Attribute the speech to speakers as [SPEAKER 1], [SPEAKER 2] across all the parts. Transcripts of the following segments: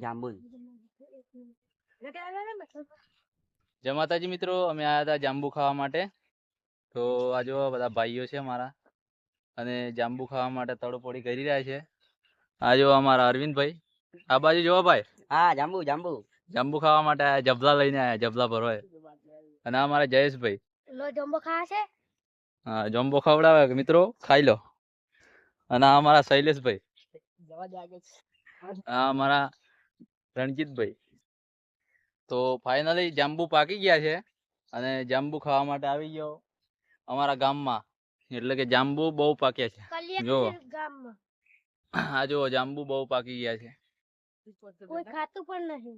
[SPEAKER 1] જાંબુ
[SPEAKER 2] જય માતાજી મિત્રો, અમે આવ્યા હતા જાંબુ ખાવા માટે. તો આ જો બધા ભાઈઓ છે મારા, અને જાંબુ ખાવા માટે તડપોડી કરી રહ્યા છે. આ જો અમારા અરવિંદભાઈ, આ બાજુ જોવો ભાઈ.
[SPEAKER 1] હા જાંબુ જાંબુ
[SPEAKER 2] જાંબુ ખાવા માટે આયા, જબલા લઈને આયા, જબલા ભરવાય. અને આ અમારા જયેશભાઈ
[SPEAKER 3] જમ્બો ખાવા છે.
[SPEAKER 2] હા, જમ્બો ખવડાવે મિત્રો, ખાઈ લો. અને આ અમારા શૈલેષભાઈ, આ અમારા રણજીતભાઈ. તો ફાઇનલી જાંબુ પાકી ગયા છે, અને જાંબુ ખાવા માટે આવી ગયો અમારા ગામમાં. એટલે કે જાંબુ બહુ પાક્યા છે. જો આ જો જાંબુ બહુ પાકી ગયા છે.
[SPEAKER 3] કોઈ ખાતું પણ નહીં.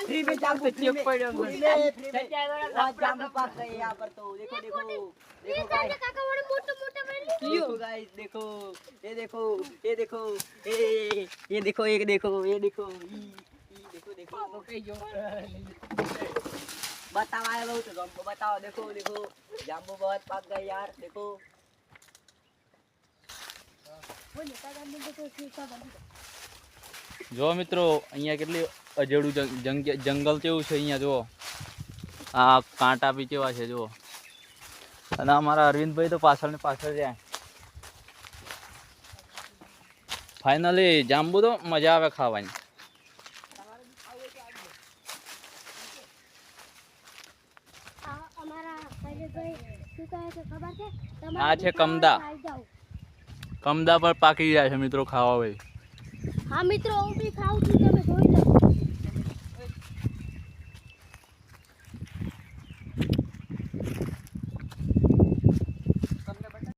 [SPEAKER 1] फ्री में जांबू जांबू पाक गए यहाँ पर। तो देखो देखो देखो गाइस, देखो गाइस, देखो ये देखो ये देखो ये देखो ये देखो ये देखो देखो देखो बताओ आए बहुत हमको बताओ। देखो देखो जांबू बहुत पक गए यार। देखो
[SPEAKER 2] જો મિત્રો, અહીંયા કેટલી અજેડું જંગલ કેવું છે અહીંયા. જુઓ આ કાંટા બી કેવા છે જુઓ. અને અમારા અરવિંદભાઈ તો પાછળ ને પાછળ જાય. ફાઇનલી જાંબુ તો મજા આવે ખાવાની. આ છે કમદા. કમદા પર પાકી ગયા છે મિત્રો, ખાવા હોય.
[SPEAKER 3] હા મિત્રો, હું બી ખાઉં છું, તમે જોઈ લો.